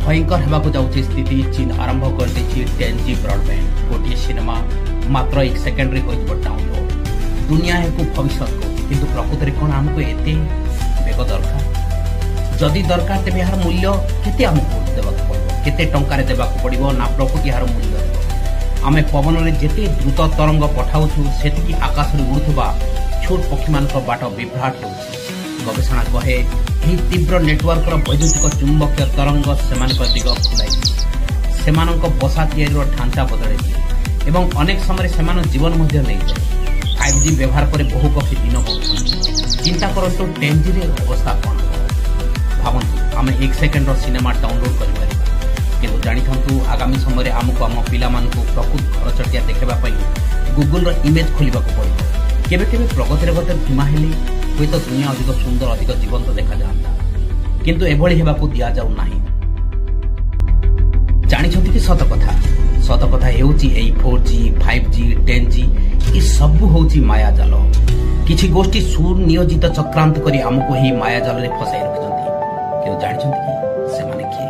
भयंकर होगा जाऊँगी स्थिति चीन आरंभ कर 10G ब्रॉडबैंड गोटे सिनेमा मात्र 1 सेकेंड रे डाउनलोड दुनिया को भविष्य किंतु प्रकृति कौन आमको एते बेग दरकार जदि दरकार तेज यार मूल्य केते आमको देवाक पड़ो केते टंकार देवाक पड़ो ना प्रकृति यार मूल्य आमे पवन में जेते द्रुत तरंग पठाउछु सेतिकी आकाश रे उड़ुथबा छोट पक्षी मान बाट विभ्राट होउछि गवेषणा कहे यही तीव्र नेटवर्क वैद्युतिक चुंबकीय तरंग सेमानक दिग फुलाई सेमानक बसा तैयारी ढांचा बदले एवं अनेक समय सेमान जीवन मध्य नहीं जाए 5G व्यवहार पर बहु पक्षी दिन होउछन्ति चिंता करंतु 10G रे अवस्था कोन भावंतु आमे 1 सेकेंड सिनेमा डाउनलोड करि परिबा किंतु जानि थंतु आगामी समय आमको आम पिला मानकु प्रकृत घर चटिया देखबा पई गूगल रो इमेज खोलिबा को पड़िबो केबे केबे प्रगतिर गते धीमा हेली हुए तो दुनिया अधिक सुंदर अधिक जीवंत देखा जाता किंतु एभली हेबाकू दिया जाउ नाही जानिछथि कि सत कथा हेउची एई 4G 5G 10G ई सब होउची माया जाल किछि गोष्ठी सुनियोजित चक्रांत करी हमको ही माया जाल रे फसाई रखछथि कि जानिछथि कि से माने कि